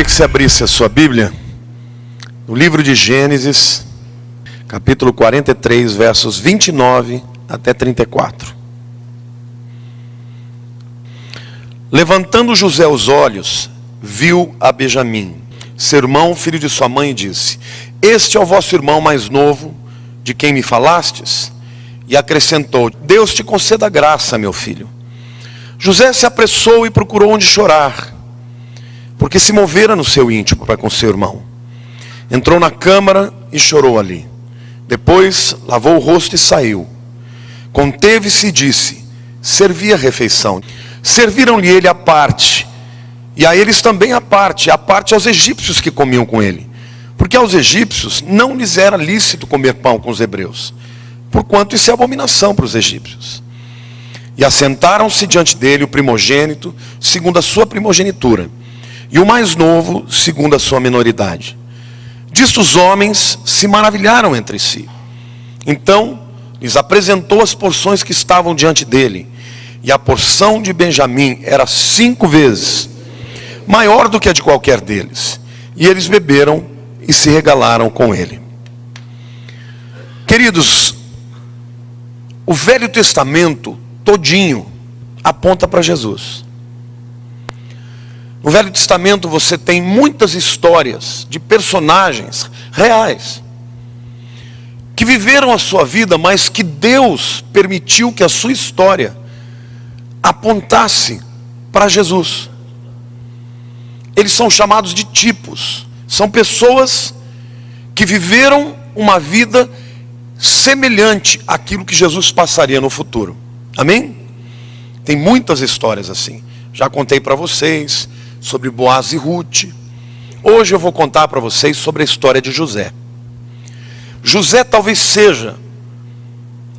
Queria que você abrisse a sua Bíblia no livro de Gênesis, capítulo 43, versos 29 até 34. Levantando José os olhos, viu a Benjamim, seu irmão, filho de sua mãe, e disse: Este é o vosso irmão mais novo, de quem me falastes? E acrescentou: Deus te conceda graça, meu filho. José se apressou e procurou onde chorar, porque se movera no seu íntimo para com seu irmão. Entrou na câmara e chorou ali. Depois lavou o rosto e saiu. Conteve-se e disse: Servi a refeição. Serviram-lhe ele à parte, e a eles também à parte aos egípcios que comiam com ele. Porque aos egípcios não lhes era lícito comer pão com os hebreus, porquanto isso é abominação para os egípcios. E assentaram-se diante dele o primogênito, segundo a sua primogenitura, e o mais novo, segundo a sua menoridade. Disto os homens se maravilharam entre si. Então lhes apresentou as porções que estavam diante dele, e a porção de Benjamim era 5 vezes maior do que a de qualquer deles. E eles beberam e se regalaram com ele. Queridos, o Velho Testamento todinho aponta para Jesus. No Velho Testamento você tem muitas histórias de personagens reais que viveram a sua vida, mas que Deus permitiu que a sua história apontasse para Jesus. Eles são chamados de tipos. São pessoas que viveram uma vida semelhante àquilo que Jesus passaria no futuro. Amém? Tem muitas histórias assim. Já contei para vocês sobre Boaz e Ruth. Hoje eu vou contar para vocês sobre a história de José. José talvez seja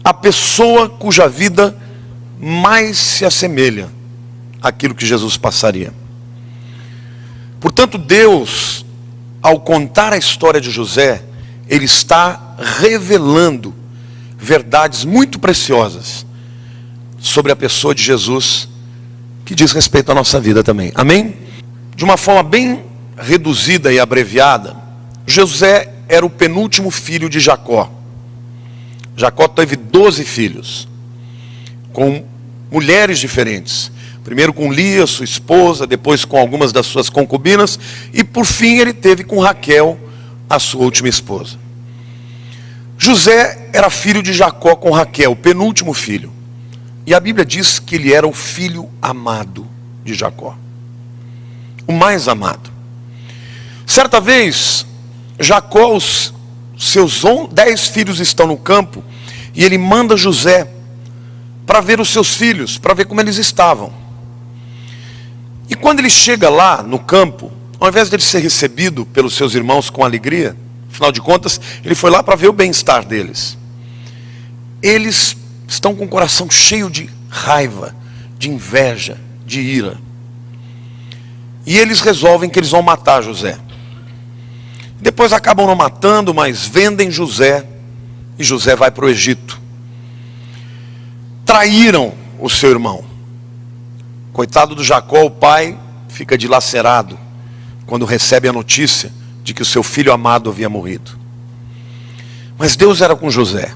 a pessoa cuja vida mais se assemelha àquilo que Jesus passaria. Portanto, Deus, ao contar a história de José, Ele está revelando verdades muito preciosas sobre a pessoa de Jesus, que diz respeito à nossa vida também. Amém? De uma forma bem reduzida e abreviada, José era o penúltimo filho de Jacó. Jacó teve 12 filhos, com mulheres diferentes. Primeiro com Lia, sua esposa, depois com algumas das suas concubinas, e por fim ele teve com Raquel, a sua última esposa. José era filho de Jacó com Raquel, o penúltimo filho. E a Bíblia diz que ele era o filho amado de Jacó, o mais amado. Certa vez, Jacó, os seus 10 filhos estão no campo, e ele manda José para ver os seus filhos, para ver como eles estavam. E quando ele chega lá no campo, ao invés de ele ser recebido pelos seus irmãos com alegria, afinal de contas, ele foi lá para ver o bem-estar deles. Eles estão com o coração cheio de raiva, de inveja, de ira. E eles resolvem que eles vão matar José. Depois acabam não matando, mas vendem José, e José vai para o Egito. Traíram o seu irmão. Coitado do Jacó, o pai fica dilacerado quando recebe a notícia de que o seu filho amado havia morrido. Mas Deus era com José.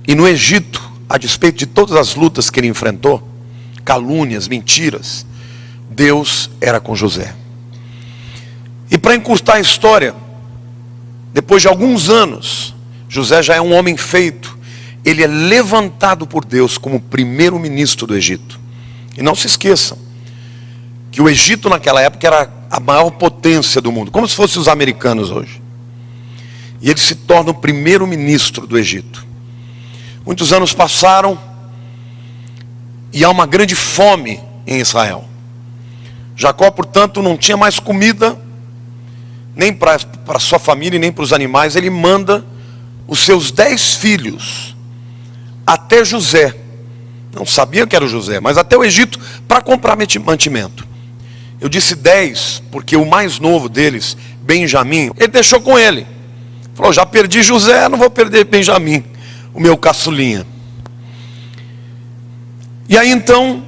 E no Egito, a despeito de todas as lutas que ele enfrentou, calúnias, mentiras, Deus era com José. E para encurtar a história, depois de alguns anos, José já é um homem feito. Ele é levantado por Deus como primeiro-ministro do Egito. E não se esqueçam que o Egito naquela época era a maior potência do mundo, como se fossem os americanos hoje. E ele se torna o primeiro-ministro do Egito. Muitos anos passaram e há uma grande fome em Israel. Jacó, portanto, não tinha mais comida, nem para sua família, nem para os animais. Ele manda os seus 10 filhos até José. Não sabia que era o José, mas até o Egito para comprar mantimento. Eu disse 10, porque o mais novo deles, Benjamim, ele deixou com ele. Falou: já perdi José, não vou perder Benjamim, o meu caçulinha. E aí então,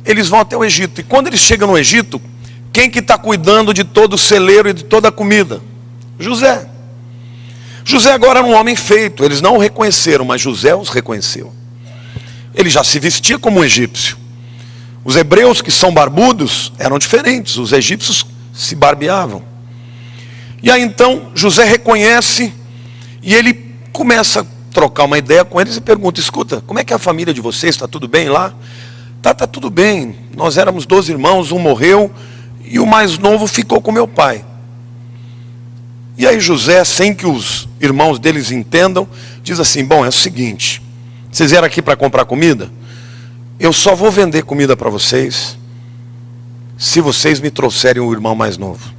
eles vão até o Egito. E quando eles chegam no Egito, Quem que está cuidando de todo o celeiro e de toda a comida? José. José agora era um homem feito. Eles não o reconheceram, mas José os reconheceu. Ele já se vestia como um egípcio. Os hebreus, que são barbudos, eram diferentes. Os egípcios se barbeavam. E aí então José reconhece e ele começa a trocar uma ideia com eles e pergunta: escuta, como é que é a família de vocês? Está tudo bem lá? Tá tudo bem. Nós éramos 12 irmãos, um morreu e o mais novo ficou com meu pai. E aí José, sem que os irmãos deles entendam, diz assim: bom, é o seguinte, vocês vieram aqui para comprar comida? Eu só vou vender comida para vocês se vocês me trouxerem o irmão mais novo.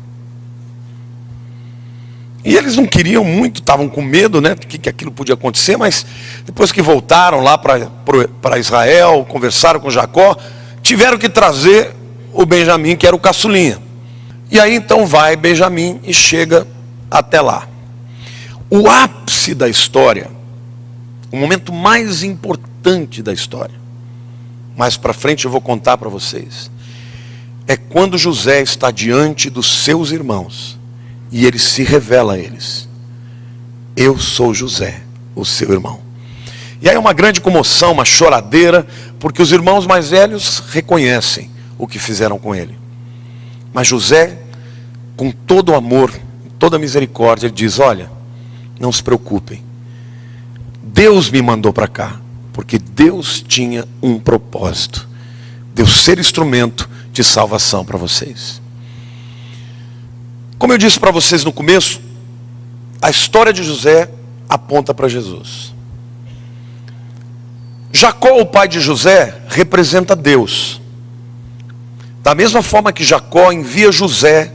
E eles não queriam muito, estavam com medo, né, que aquilo podia acontecer, mas depois que voltaram lá para Israel, conversaram com Jacó, tiveram que trazer o Benjamim, que era o caçulinha. E aí então vai Benjamim e chega até lá. O ápice da história, o momento mais importante da história, mais para frente eu vou contar para vocês, é quando José está diante dos seus irmãos e ele se revela a eles: eu sou José, o seu irmão. E aí uma grande comoção, uma choradeira, porque os irmãos mais velhos reconhecem o que fizeram com ele. Mas José, com todo o amor, toda a misericórdia, ele diz: olha, não se preocupem, Deus me mandou para cá, porque Deus tinha um propósito, Deus ser instrumento de salvação para vocês. Como eu disse para vocês no começo, a história de José aponta para Jesus. Jacó, o pai de José, representa Deus. Da mesma forma que Jacó envia José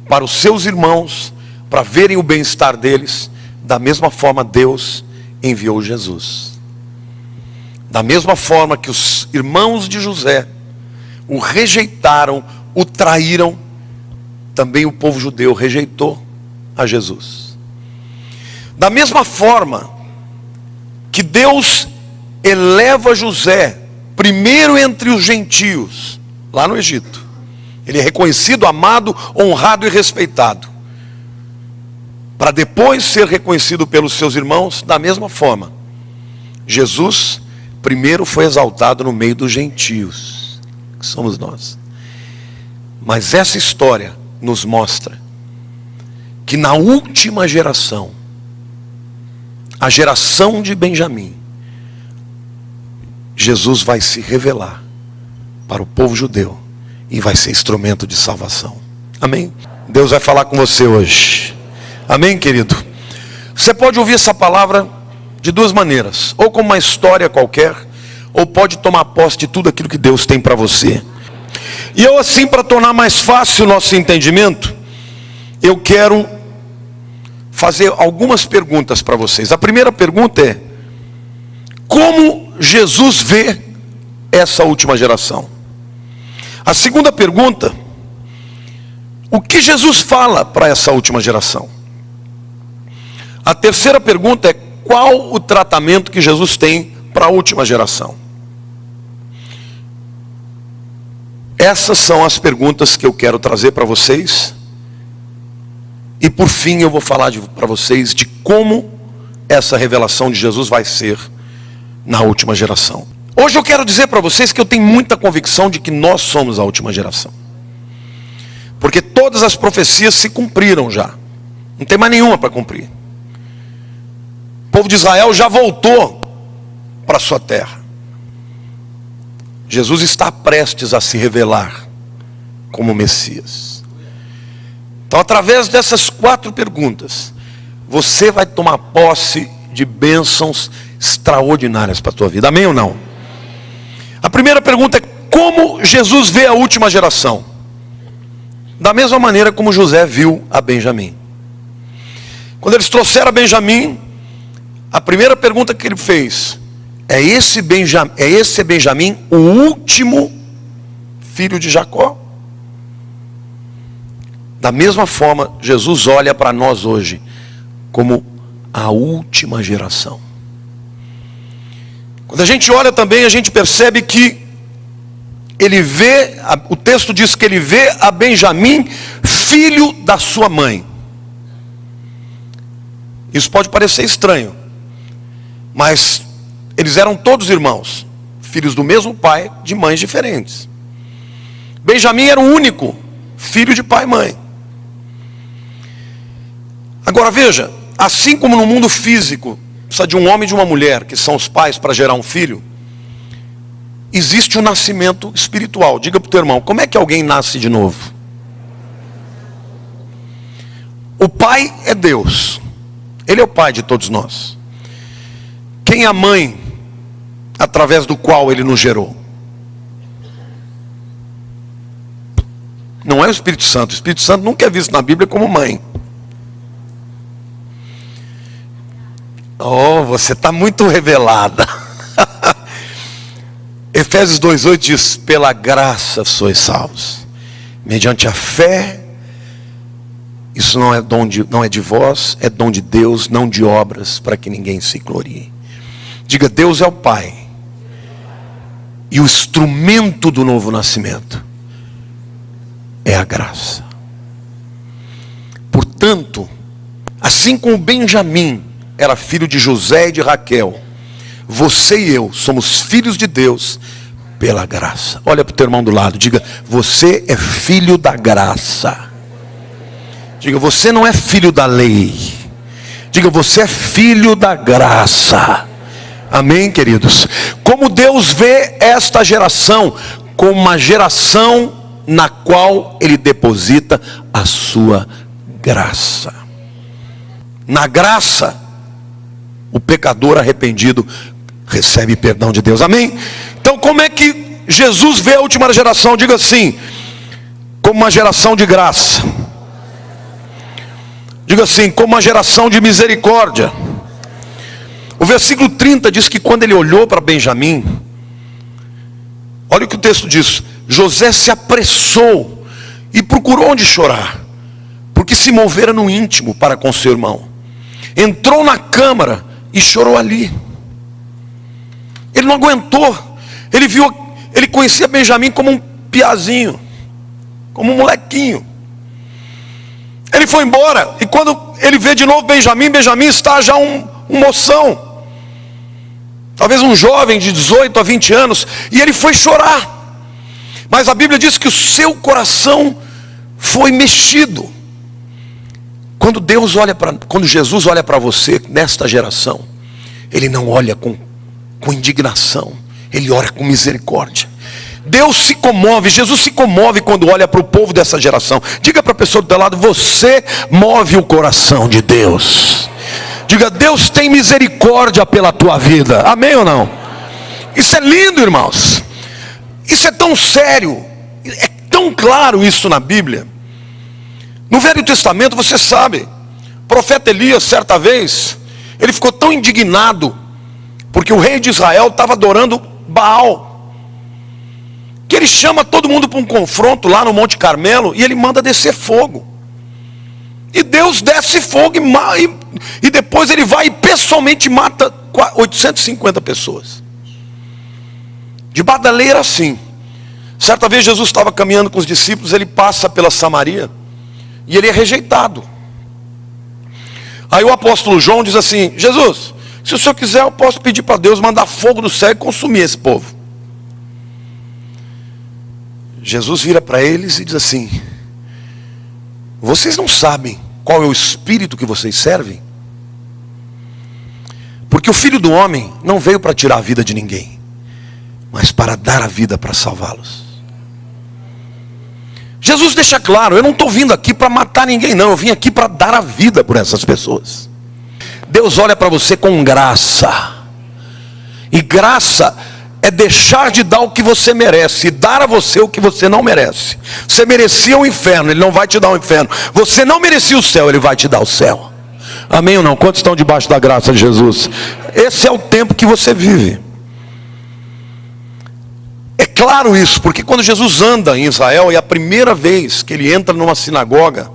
para os seus irmãos, para verem o bem-estar deles, da mesma forma Deus enviou Jesus. Da mesma forma que os irmãos de José o rejeitaram, o traíram, também o povo judeu rejeitou a Jesus. Da mesma forma que Deus eleva José primeiro entre os gentios, lá no Egito, ele é reconhecido, amado, honrado e respeitado, para depois ser reconhecido pelos seus irmãos. Da mesma forma, Jesus primeiro foi exaltado no meio dos gentios, que somos nós. Mas essa história nos mostra que na última geração, a geração de Benjamim, Jesus vai se revelar para o povo judeu e vai ser instrumento de salvação. Amém? Deus vai falar com você hoje. Amém, querido? Você pode ouvir essa palavra de duas maneiras: ou como uma história qualquer, ou pode tomar posse de tudo aquilo que Deus tem para você. E eu, assim, para tornar mais fácil o nosso entendimento, eu quero fazer algumas perguntas para vocês. A primeira pergunta é: como Jesus vê essa última geração? A segunda pergunta: o que Jesus fala para essa última geração? A terceira pergunta é: qual o tratamento que Jesus tem para a última geração? Essas são as perguntas que eu quero trazer para vocês. E por fim eu vou falar para vocês de como essa revelação de Jesus vai ser na última geração. Hoje eu quero dizer para vocês que eu tenho muita convicção de que nós somos a última geração. Porque todas as profecias se cumpriram já. Não tem mais nenhuma para cumprir. O povo de Israel já voltou para a sua terra. Jesus está prestes a se revelar como Messias. Então, através dessas 4 perguntas, você vai tomar posse de bênçãos extraordinárias para a tua vida. Amém ou não? A primeira pergunta é: como Jesus vê a última geração? Da mesma maneira como José viu a Benjamim. Quando eles trouxeram a Benjamim, a primeira pergunta que ele fez: é esse Benjamim o último filho de Jacó? Da mesma forma, Jesus olha para nós hoje como a última geração. Quando a gente olha também, a gente percebe que ele vê, o texto diz que ele vê a Benjamim, filho da sua mãe. Isso pode parecer estranho, mas eles eram todos irmãos, filhos do mesmo pai, de mães diferentes. Benjamim era o único filho de pai e mãe. Agora veja, assim como no mundo físico precisa de um homem e de uma mulher, que são os pais, para gerar um filho, existe um nascimento espiritual. Diga para o teu irmão, como é que alguém nasce de novo? O pai é Deus. Ele é o pai de todos nós. Quem é a mãe através do qual ele nos gerou? Não é o Espírito Santo. O Espírito Santo nunca é visto na Bíblia como mãe. Oh, você está muito revelada. Efésios 2,8 diz: pela graça sois salvos, mediante a fé. Isso não é de vós, é dom de Deus, não de obras, para que ninguém se glorie. Diga, Deus é o Pai. E o instrumento do novo nascimento é a graça. Portanto, assim como Benjamim era filho de José e de Raquel, você e eu somos filhos de Deus pela graça. Olha para o teu irmão do lado, diga, você é filho da graça. Diga, você não é filho da lei. Diga, você é filho da graça. Amém, queridos? Como Deus vê esta geração? Como uma geração na qual Ele deposita a sua graça. Na graça, o pecador arrependido recebe perdão de Deus. Amém? Então como é que Jesus vê a última geração? Diga assim, como uma geração de graça. Diga assim, como uma geração de misericórdia. O versículo 30 diz que quando ele olhou para Benjamim, olha o que o texto diz: José se apressou e procurou onde chorar, porque se movera no íntimo para com seu irmão. Entrou na câmara e chorou ali. Ele não aguentou. Ele conhecia Benjamim como um piazinho, como um molequinho. Ele foi embora, e quando ele vê de novo Benjamim está já um moção, talvez um jovem de 18 a 20 anos, e ele foi chorar. Mas a Bíblia diz que o seu coração foi mexido. Quando Jesus olha para você nesta geração, Ele não olha com indignação, Ele olha com misericórdia. Deus se comove, Jesus se comove quando olha para o povo dessa geração. Diga para a pessoa do teu lado, você move o coração de Deus. Diga, Deus tem misericórdia pela tua vida. Amém ou não? Isso é lindo, irmãos. Isso é tão sério. É tão claro isso na Bíblia. No Velho Testamento, você sabe, o profeta Elias, certa vez, ele ficou tão indignado, porque o rei de Israel estava adorando Baal, que ele chama todo mundo para um confronto lá no Monte Carmelo, e ele manda descer fogo. E Deus desce fogo, e depois ele vai e pessoalmente mata 850 pessoas. Debaixo da lei era assim. Certa vez Jesus estava caminhando com os discípulos, ele passa pela Samaria, e ele é rejeitado. Aí o apóstolo João diz assim: Jesus, se o senhor quiser, eu posso pedir para Deus mandar fogo do céu e consumir esse povo. Jesus vira para eles e diz assim: vocês não sabem qual é o espírito que vocês servem? Porque o Filho do Homem não veio para tirar a vida de ninguém, mas para dar a vida para salvá-los. Jesus deixa claro, eu não estou vindo aqui para matar ninguém não, eu vim aqui para dar a vida por essas pessoas. Deus olha para você com graça, e graça é deixar de dar o que você merece, e dar a você o que você não merece. Você merecia o inferno, Ele não vai te dar o inferno. Você não merecia o céu, Ele vai te dar o céu. Amém ou não? Quantos estão debaixo da graça de Jesus? Esse é o tempo que você vive. É claro isso, porque quando Jesus anda em Israel, é a primeira vez que Ele entra numa sinagoga,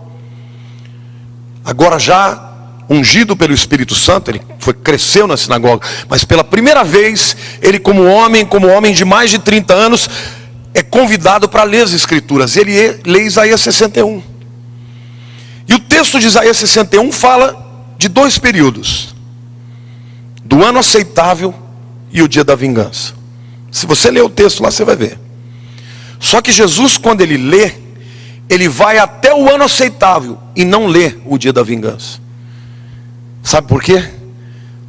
agora já ungido pelo Espírito Santo, ele cresceu na sinagoga, mas pela primeira vez, ele como homem de mais de 30 anos, é convidado para ler as Escrituras. Ele lê Isaías 61. E o texto de Isaías 61 fala de dois períodos: do ano aceitável e o dia da vingança. Se você ler o texto lá, você vai ver. Só que Jesus, quando ele lê, ele vai até o ano aceitável e não lê o dia da vingança. Sabe por quê?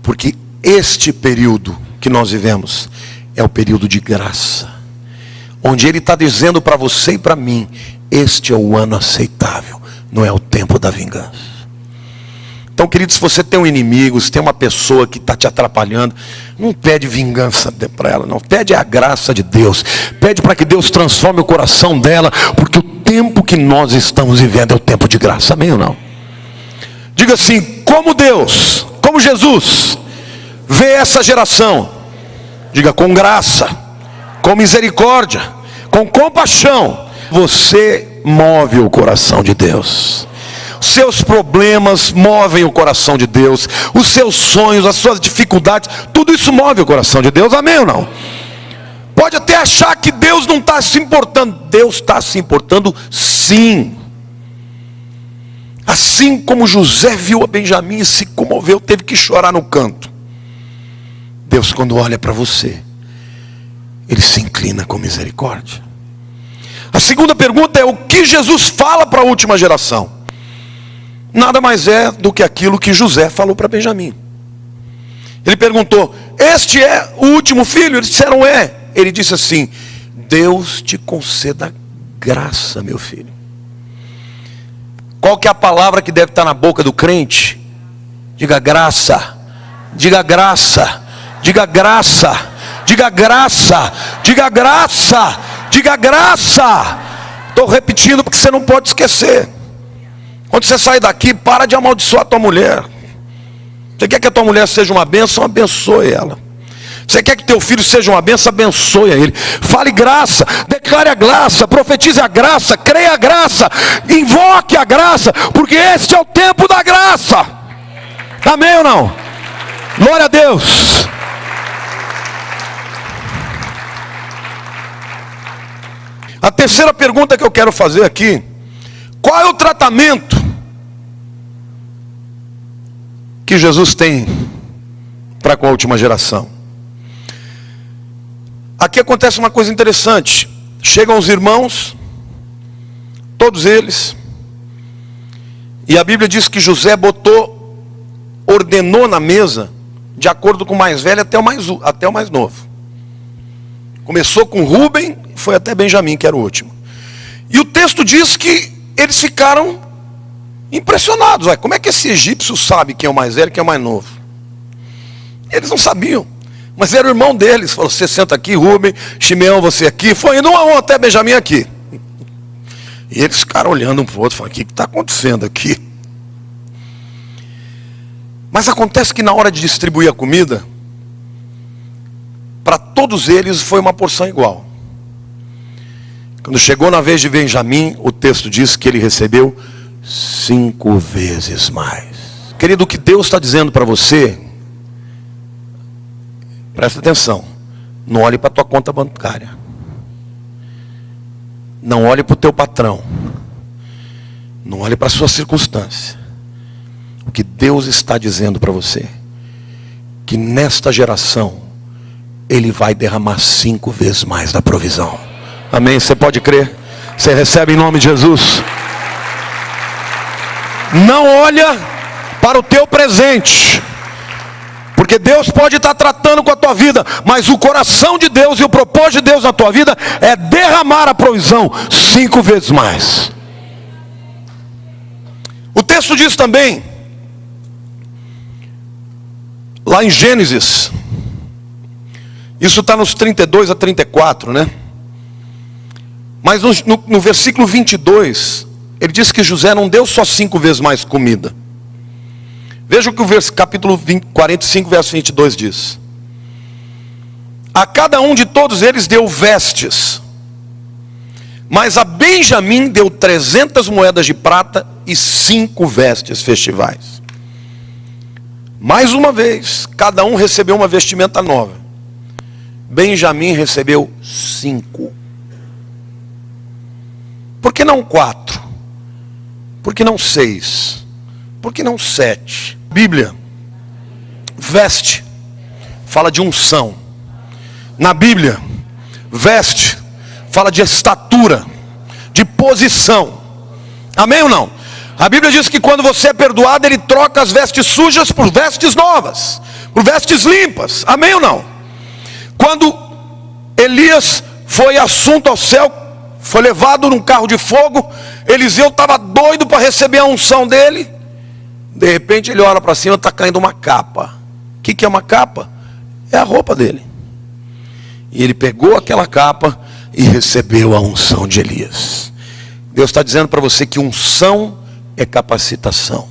Porque este período que nós vivemos é o período de graça, onde ele está dizendo para você e para mim: este é o ano aceitável, não é o tempo da vingança. Então, querido, se você tem um inimigo, se tem uma pessoa que está te atrapalhando, não pede vingança para ela, não. Pede a graça de Deus. Pede para que Deus transforme o coração dela, porque o tempo que nós estamos vivendo é o tempo de graça. Amém ou não? Diga assim: como Deus, como Jesus vê essa geração. Diga: com graça, com misericórdia, com compaixão. Você move o coração de Deus. Seus problemas movem o coração de Deus. Os seus sonhos, as suas dificuldades, tudo isso move o coração de Deus. Amém ou não? Pode até achar que Deus não está se importando. Deus está se importando sim. Assim como José viu a Benjamim e se comoveu, teve que chorar no canto. Deus, quando olha para você, Ele se inclina com misericórdia. A segunda pergunta é: o que Jesus fala para a última geração? Nada mais é do que aquilo que José falou para Benjamim. Ele perguntou: este é o último filho? Eles disseram: é. Ele disse assim: Deus te conceda graça, meu filho. Qual que é a palavra que deve estar na boca do crente? Diga graça. Diga graça. Diga graça. Diga graça. Diga graça. Diga graça. Estou repetindo porque você não pode esquecer. Quando você sai daqui, para de amaldiçoar a tua mulher. Você quer que a tua mulher seja uma bênção? Abençoe ela. Você quer que teu filho seja uma bênção? Abençoe ele. Fale graça, declare a graça, profetize a graça, creia a graça, invoque a graça, porque este é o tempo da graça. Amém ou não? Glória a Deus. A terceira pergunta que eu quero fazer aqui: qual é o tratamento que Jesus tem para com a última geração? Aqui acontece uma coisa interessante. Chegam os irmãos, todos eles, e a Bíblia diz que José ordenou na mesa, de acordo com o mais velho até o mais novo. Começou com Rúben, foi até Benjamim, que era o último. E o texto diz que eles ficaram impressionados. Como é que esse egípcio sabe quem é o mais velho e quem é o mais novo? Eles não sabiam, mas era o irmão deles. Falou: você senta aqui, Rúben, Shimeão, você aqui. Foi indo um a um até Benjamim aqui. E eles ficaram olhando um para o outro, falando: o que está acontecendo aqui? Mas acontece que na hora de distribuir a comida, para todos eles foi uma porção igual. Quando chegou na vez de Benjamim, o texto diz que ele recebeu 5 vezes mais. Querido, o que Deus está dizendo para você, presta atenção: não olhe para a tua conta bancária, não olhe para o teu patrão, não olhe para a sua circunstância. O que Deus está dizendo para você, que nesta geração Ele vai derramar 5 vezes mais da provisão. Amém? Você pode crer? Você recebe em nome de Jesus. Não olha para o teu presente, porque Deus pode estar tratando com a tua vida, mas o coração de Deus e o propósito de Deus na tua vida é derramar a provisão 5 vezes mais. O texto diz também, lá em Gênesis, isso está nos 32 a 34, né? Mas no versículo 22, ele diz que José não deu só 5 vezes mais comida. Veja o que o capítulo 45, verso 22 diz: a cada um de todos eles deu vestes, mas a Benjamim deu 300 moedas de prata e 5 vestes festivais. Mais uma vez, cada um recebeu uma vestimenta nova. Benjamim recebeu 5. Por que não 4? Por que não 6? Por que não 7? Bíblia, veste, fala de unção. Na Bíblia, veste, fala de estatura, de posição. Amém ou não? A Bíblia diz que quando você é perdoado, Ele troca as vestes sujas por vestes novas, por vestes limpas. Amém ou não? Quando Elias foi assunto ao céu, foi levado num carro de fogo, Eliseu estava doido para receber a unção dele. De repente ele olha para cima, está caindo uma capa. O que é uma capa? É a roupa dele. E ele pegou aquela capa e recebeu a unção de Elias. Deus está dizendo para você que unção é capacitação.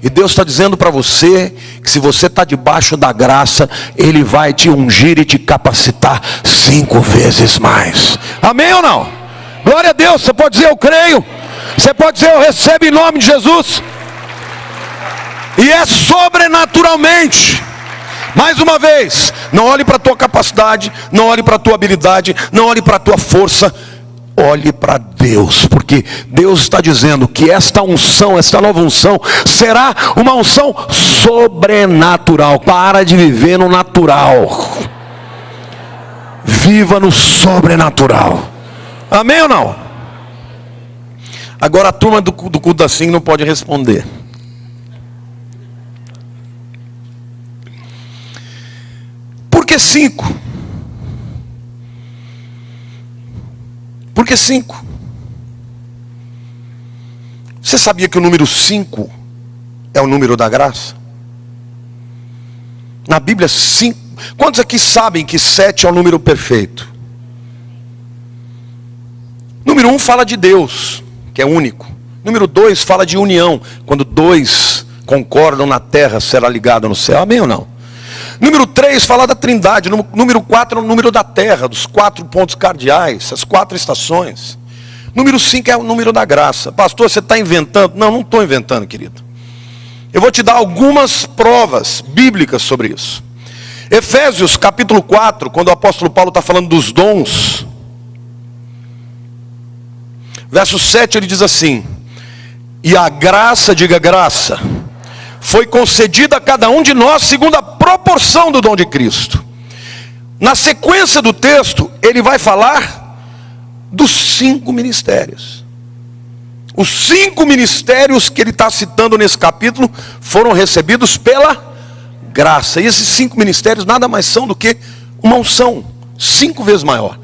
E Deus está dizendo para você que se você está debaixo da graça, Ele vai te ungir e te capacitar 5 vezes mais. Amém ou não? Glória a Deus. Você pode dizer eu creio. Você pode dizer eu recebo em nome de Jesus. E é sobrenaturalmente. Mais uma vez, não olhe para a tua capacidade, não olhe para a tua habilidade, não olhe para a tua força. Olhe para Deus, porque Deus está dizendo que esta unção, esta nova unção, será uma unção sobrenatural. Para de viver no natural. Viva no sobrenatural. Amém ou não? Agora a turma do culto assim não pode responder. Por que 5? Por que 5? Você sabia que o número 5 é o número da graça? Na Bíblia 5. Quantos aqui sabem que 7 é o número perfeito? Número 1 fala de Deus, que é único. Número 2 fala de união. Quando 2 concordam na terra, será ligado no céu. Amém ou não? Número 3 fala da trindade. Número 4 é o número da terra, dos 4 pontos cardeais, as 4 estações. Número 5 é o número da graça. Pastor, você está inventando? Não, não estou inventando, querido. Eu vou te dar algumas provas bíblicas sobre isso. Efésios capítulo 4, quando o apóstolo Paulo está falando dos dons, verso 7 ele diz assim: e a graça, diga graça, foi concedida a cada um de nós segundo a proporção do dom de Cristo. Na sequência do texto, ele vai falar dos 5 ministérios. Os 5 ministérios que ele está citando nesse capítulo foram recebidos pela graça. E esses 5 ministérios nada mais são do que uma unção 5 vezes maior.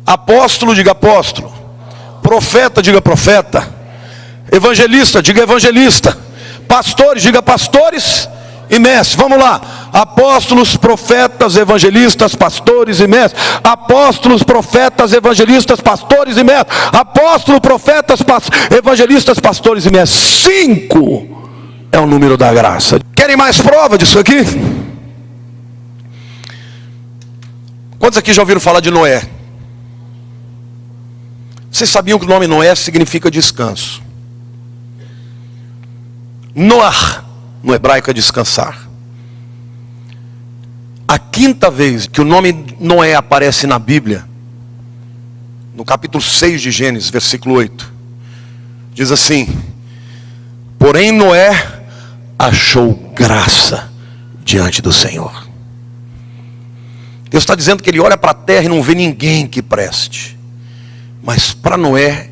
Apóstolo, diga apóstolo. Profeta, diga profeta. Evangelista, diga evangelista. Pastores, diga pastores e mestres. Vamos lá. Apóstolos, profetas, evangelistas, pastores e mestres. Apóstolos, profetas, evangelistas, pastores e mestres. Apóstolos, profetas, evangelistas, pastores e mestres. 5 é o número da graça. Querem mais prova disso aqui? Quantos aqui já ouviram falar de Noé? Vocês sabiam que o nome Noé significa descanso? Noah, no hebraico, é descansar. A 5ª vez que o nome Noé aparece na Bíblia, no capítulo 6 de Gênesis, versículo 8, diz assim: porém Noé achou graça diante do Senhor. Deus está dizendo que ele olha para a terra e não vê ninguém que preste, mas para Noé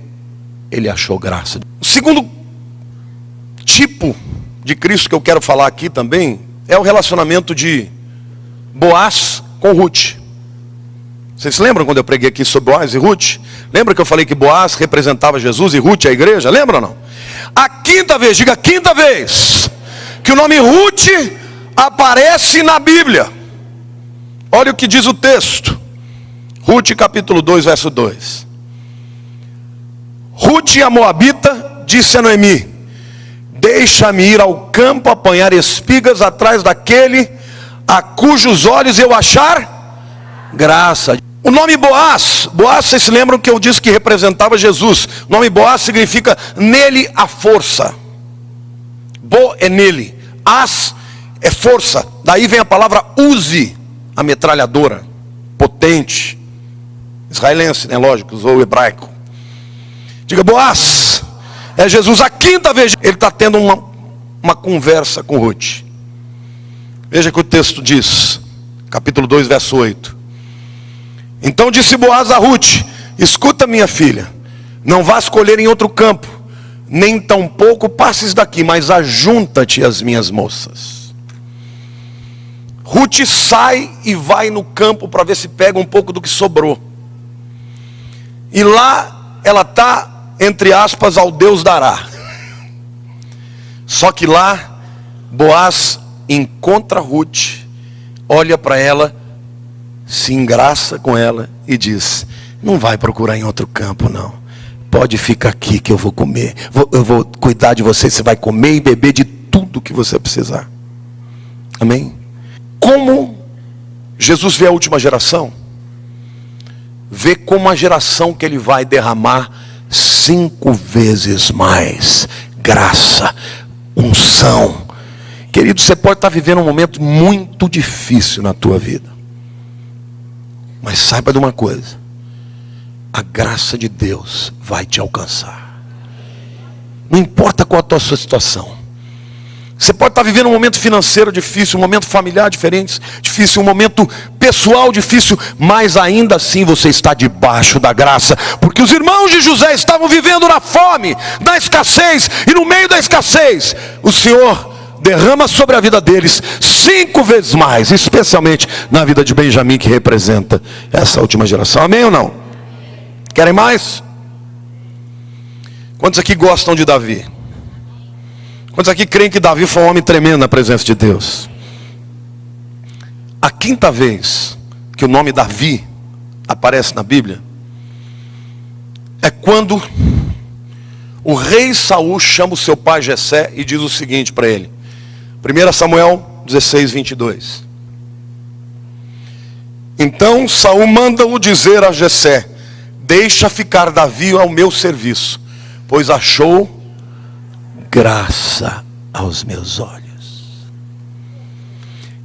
ele achou graça. O segundo tipo de Cristo que eu quero falar aqui também é o relacionamento de Boaz com Ruth. Vocês se lembram quando eu preguei aqui sobre Boaz e Ruth? Lembra que eu falei que Boaz representava Jesus e Ruth a igreja? Lembra ou não? A 5ª vez, diga 5ª vez, que o nome Ruth aparece na Bíblia. Olha o que diz o texto. Ruth capítulo 2, verso 2. Ruth, a moabita, disse a Noemi: deixa-me ir ao campo apanhar espigas atrás daquele a cujos olhos eu achar graça. O nome Boaz, vocês se lembram que eu disse que representava Jesus. O nome Boaz significa nele a força. Bo é nele, as é força. Daí vem a palavra Uzi, a metralhadora, potente, israelense, né, lógico, usou o hebraico. Diga: Boaz. É Jesus. A quinta vez ele está tendo uma conversa com Ruth. Veja que o texto diz, capítulo 2, verso 8. Então disse Boaz a Ruth: escuta, minha filha, não vás colher em outro campo, nem tampouco passes daqui, mas ajunta-te às minhas moças. Ruth sai e vai no campo para ver se pega um pouco do que sobrou. E lá ela está, entre aspas, ao Deus dará. Só que lá Boaz encontra Ruth, olha para ela, se engraça com ela e diz: não vai procurar em outro campo não, pode ficar aqui que eu vou comer, eu vou cuidar de você, você vai comer e beber de tudo que você precisar. Amém? Como Jesus vê a última geração, vê como a geração que ele vai derramar 5 vezes mais graça, unção. Querido, você pode estar vivendo um momento muito difícil na tua vida, mas saiba de uma coisa: a graça de Deus vai te alcançar. Não importa qual a sua situação. Você pode estar vivendo um momento financeiro difícil, um momento familiar difícil, um momento pessoal difícil, mas ainda assim você está debaixo da graça, porque os irmãos de José estavam vivendo na fome, na escassez, e no meio da escassez o Senhor derrama sobre a vida deles 5 vezes mais, especialmente na vida de Benjamim, que representa essa última geração. Amém ou não? Querem mais? Quantos aqui gostam de Davi? Quantos aqui creem que Davi foi um homem tremendo na presença de Deus? A quinta vez que o nome Davi aparece na Bíblia é quando o rei Saul chama o seu pai Jessé e diz o seguinte para ele. 1 Samuel 16, 22. Então Saul manda-o dizer a Jessé: deixa ficar Davi ao meu serviço, pois achou graça aos meus olhos.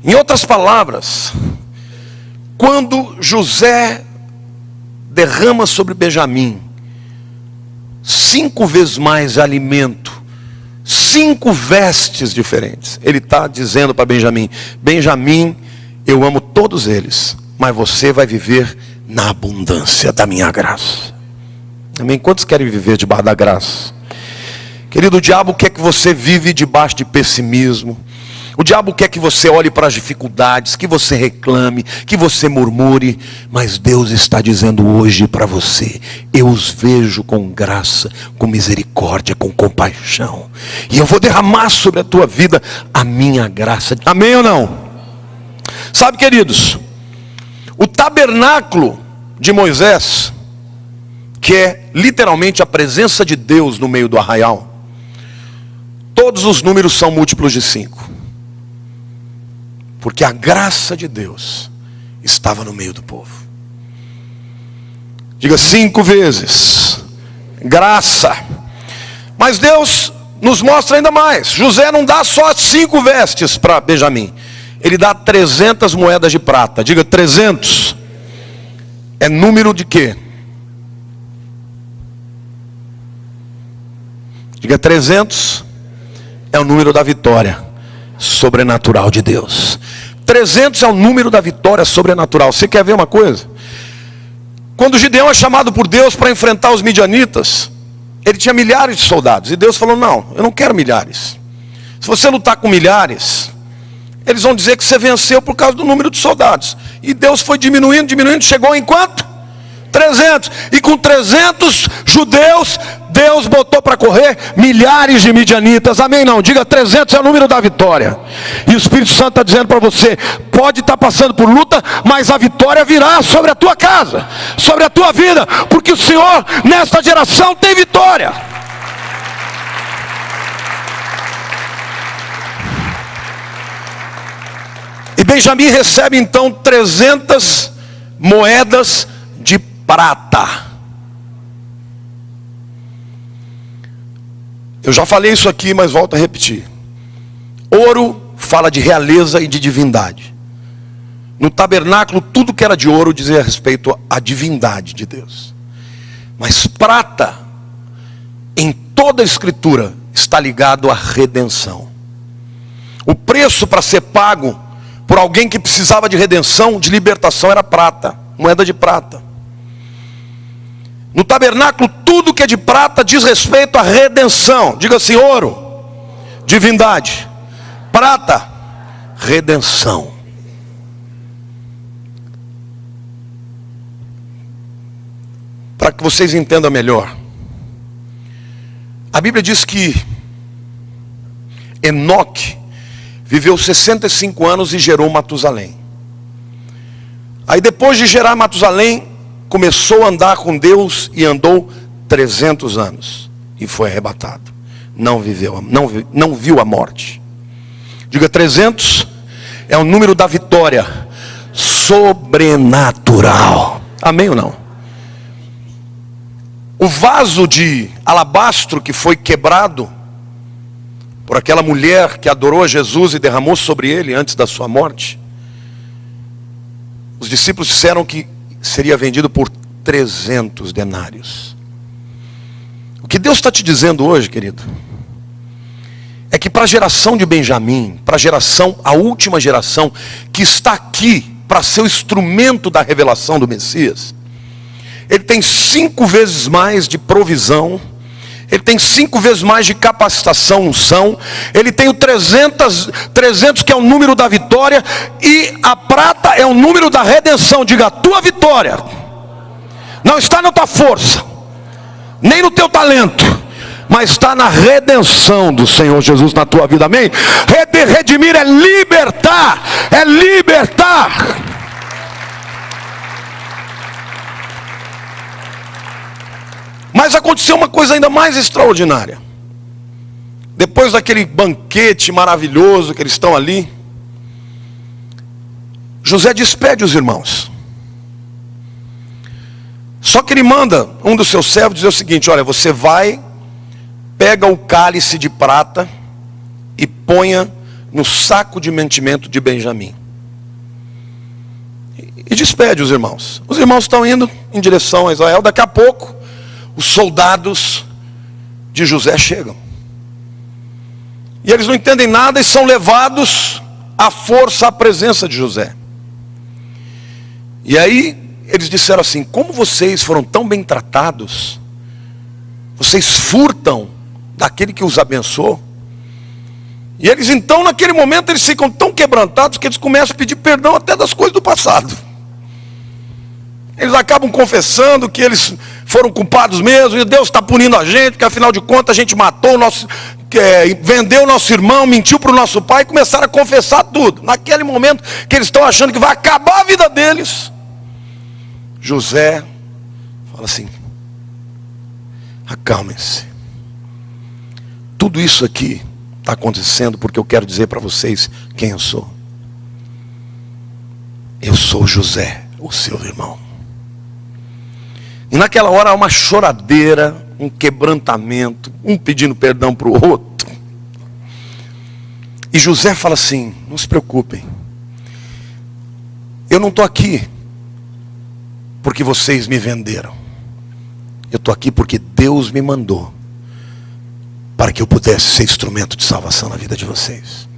Em outras palavras, quando José derrama sobre Benjamim 5 vezes mais alimento, 5 vestes diferentes, ele está dizendo para Benjamim: Benjamim, eu amo todos eles, mas você vai viver na abundância da minha graça. Amém? Quantos querem viver debaixo da graça? Querido, o diabo quer que você vive debaixo de pessimismo. O diabo quer que você olhe para as dificuldades, que você reclame, que você murmure. Mas Deus está dizendo hoje para você: eu os vejo com graça, com misericórdia, com compaixão, e eu vou derramar sobre a tua vida a minha graça. Amém ou não? Sabe, queridos, o tabernáculo de Moisés, que é literalmente a presença de Deus no meio do arraial, todos os números são múltiplos de 5. Porque a graça de Deus estava no meio do povo. Diga: 5 vezes graça. Mas Deus nos mostra ainda mais. José não dá só 5 vestes para Benjamim, ele dá 300 moedas de prata. Diga: 300 é número de quê? Diga: 300 é o número da vitória sobrenatural de Deus. 300 é o número da vitória sobrenatural. Você quer ver uma coisa? Quando Gideão é chamado por Deus para enfrentar os midianitas, ele tinha milhares de soldados, e Deus falou: não, eu não quero milhares. Se você lutar com milhares, eles vão dizer que você venceu por causa do número de soldados. E Deus foi diminuindo, chegou em quanto? 300. E com 300 judeus, Deus botou para correr milhares de midianitas. Amém? Não, diga: 300 é o número da vitória. E o Espírito Santo está dizendo para você: pode estar passando por luta, mas a vitória virá sobre a tua casa, sobre a tua vida, porque o Senhor nesta geração tem vitória. E Benjamim recebe então 300 moedas de prata. Eu já falei isso aqui, mas volto a repetir. Ouro fala de realeza e de divindade. No tabernáculo, tudo que era de ouro dizia respeito à divindade de Deus. Mas prata toda a Escritura está ligado à redenção. O preço para ser pago por alguém que precisava de redenção, de libertação, era prata, moeda de prata. No tabernáculo, tudo que é de prata diz respeito à redenção. Diga assim: ouro, divindade; prata, redenção. Para que vocês entendam melhor, a Bíblia diz que Enoque viveu 65 anos e gerou Matusalém. Aí depois de gerar Matusalém, começou a andar com Deus e andou 300 anos e foi arrebatado. Não viu a morte. Diga: 300 é o número da vitória sobrenatural. Amém ou não? O vaso de alabastro que foi quebrado por aquela mulher que adorou a Jesus e derramou sobre ele antes da sua morte, os discípulos disseram que seria vendido por 300 denários. O que Deus está te dizendo hoje, querido, é que para a geração de Benjamim, para a última geração, que está aqui para ser o instrumento da revelação do Messias, ele tem 5 vezes mais de provisão, ele tem 5 vezes mais de capacitação, unção, ele tem o 300 que é o número da vitória, e a prata é o número da redenção. Diga: a tua vitória não está na tua força, nem no teu talento, mas está na redenção do Senhor Jesus na tua vida. Amém? Redimir é libertar, é libertar. Mas aconteceu uma coisa ainda mais extraordinária. Depois daquele banquete maravilhoso que eles estão ali, José despede os irmãos. Só que ele manda um dos seus servos dizer o seguinte: olha, você vai, pega o cálice de prata e ponha no saco de mantimento de Benjamim. E despede os irmãos. Os irmãos estão indo em direção a Israel. Daqui a pouco, os soldados de José chegam. E eles não entendem nada e são levados à força à presença de José. E aí eles disseram assim: como vocês foram tão bem tratados, vocês furtam daquele que os abençoou. E eles então, naquele momento, eles ficam tão quebrantados que eles começam a pedir perdão até das coisas do passado. Eles acabam confessando que eles foram culpados mesmo, e Deus está punindo a gente, porque afinal de contas a gente matou o nosso, vendeu o nosso irmão, mentiu para o nosso pai, e começaram a confessar tudo. Naquele momento que eles estão achando que vai acabar a vida deles, José fala assim: acalmem-se. Tudo isso aqui está acontecendo porque eu quero dizer para vocês quem eu sou. Eu sou José, o seu irmão. E naquela hora há uma choradeira, um quebrantamento, um pedindo perdão para o outro. E José fala assim: não se preocupem, eu não estou aqui porque vocês me venderam. Eu estou aqui porque Deus me mandou para que eu pudesse ser instrumento de salvação na vida de vocês.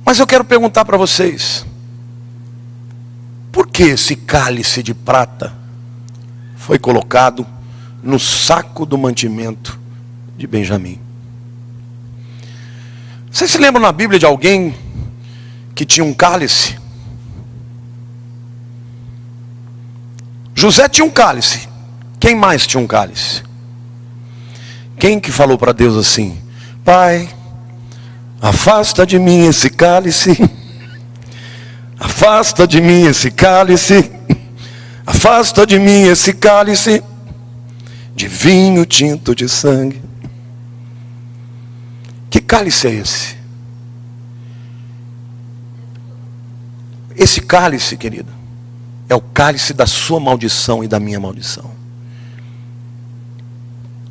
Mas eu quero perguntar para vocês: por que esse cálice de prata foi colocado no saco do mantimento de Benjamim? Vocês se lembram na Bíblia de alguém que tinha um cálice? José tinha um cálice. Quem mais tinha um cálice? Quem que falou para Deus assim: Pai, afasta de mim esse cálice, afasta de mim esse cálice, afasta de mim esse cálice de vinho tinto de sangue. Que cálice é esse? Esse cálice, querido, é o cálice da sua maldição e da minha maldição.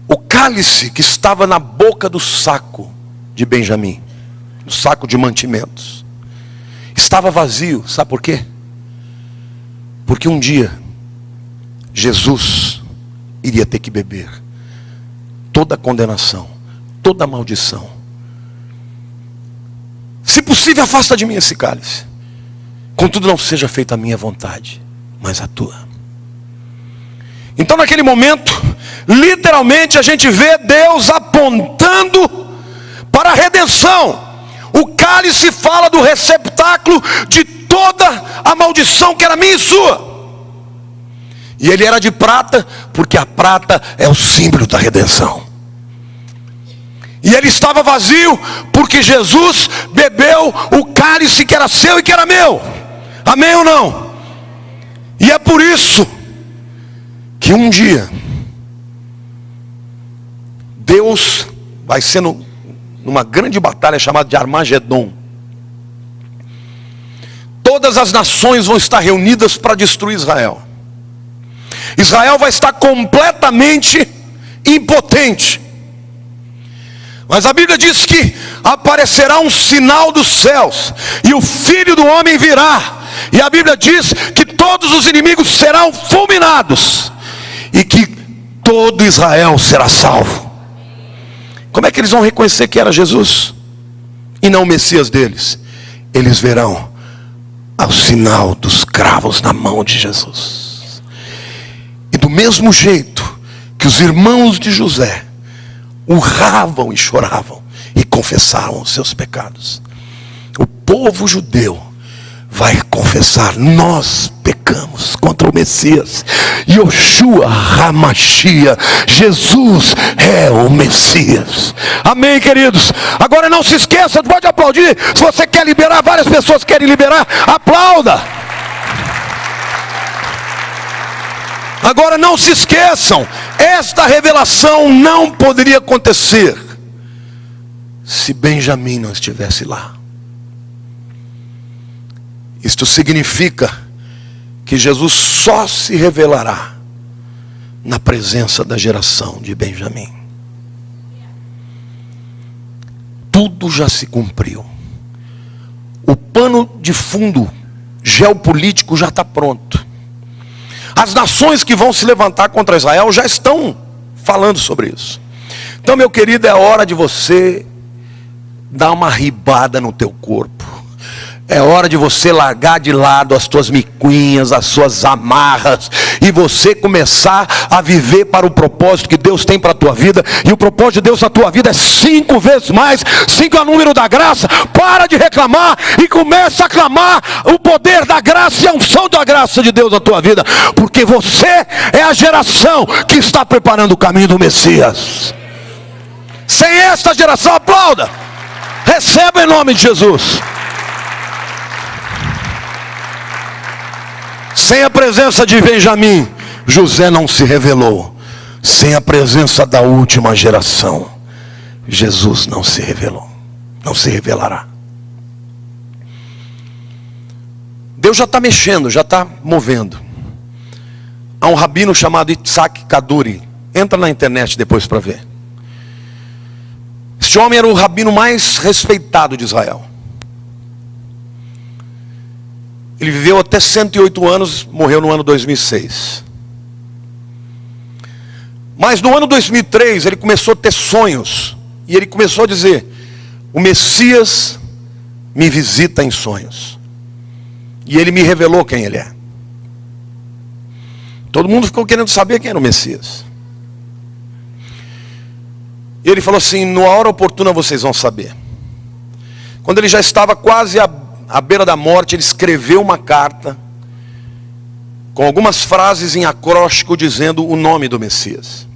O cálice que estava na boca do saco de Benjamim, no saco de mantimentos, estava vazio. Sabe por quê? Porque um dia Jesus iria ter que beber toda condenação, toda maldição. Se possível, afasta de mim esse cálice. Contudo, não seja feita a minha vontade, mas a tua. Então naquele momento, literalmente a gente vê Deus apontando para a redenção. O cálice fala do receptáculo de toda a maldição que era minha e sua. E ele era de prata, porque a prata é o símbolo da redenção. E ele estava vazio, porque Jesus bebeu o cálice que era seu e que era meu. Amém ou não? E é por isso que um dia Deus vai ser numa grande batalha chamada de Armagedon. Todas as nações vão estar reunidas para destruir Israel. Israel vai estar completamente impotente. Mas a Bíblia diz que aparecerá um sinal dos céus, e o Filho do Homem virá. E a Bíblia diz que todos os inimigos serão fulminados, e que todo Israel será salvo. Como é que eles vão reconhecer que era Jesus e não o Messias deles? Eles verão o sinal dos cravos na mão de Jesus. E do mesmo jeito que os irmãos de José urravam e choravam e confessavam os seus pecados, o povo judeu vai confessar: nós pecamos contra o Messias. Yoshua HaMashiach, Jesus é o Messias. Amém, queridos? Agora não se esqueça, pode aplaudir. Se você quer liberar, várias pessoas querem liberar, aplauda. Agora não se esqueçam, esta revelação não poderia acontecer se Benjamim não estivesse lá. Isto significa que Jesus só se revelará na presença da geração de Benjamim. Tudo já se cumpriu. O pano de fundo geopolítico já está pronto. As nações que vão se levantar contra Israel já estão falando sobre isso. Então, meu querido, é hora de você dar uma ribada no teu corpo. É hora de você largar de lado as tuas miquinhas, as suas amarras, e você começar a viver para o propósito que Deus tem para a tua vida. E o propósito de Deus na tua vida é 5 vezes mais. 5 é o número da graça. Para de reclamar e começa a clamar o poder da graça e a unção da graça de Deus na tua vida, porque você é a geração que está preparando o caminho do Messias. Sem esta geração, aplauda, receba em nome de Jesus. Sem a presença de Benjamim, José não se revelou. Sem a presença da última geração, Jesus não se revelou, não se revelará. Deus já está mexendo, já está movendo. Há um rabino chamado Yitzhak Kaduri. Entra na internet depois para ver. Este homem era o rabino mais respeitado de Israel. Ele viveu até 108 anos, morreu no ano 2006. Mas no ano 2003 ele começou a ter sonhos. E ele começou a dizer: o Messias me visita em sonhos. E ele me revelou quem ele é. Todo mundo ficou querendo saber quem era o Messias. E ele falou assim: na hora oportuna vocês vão saber. Quando ele já estava quase à beira da morte, ele escreveu uma carta com algumas frases em acróstico dizendo o nome do Messias.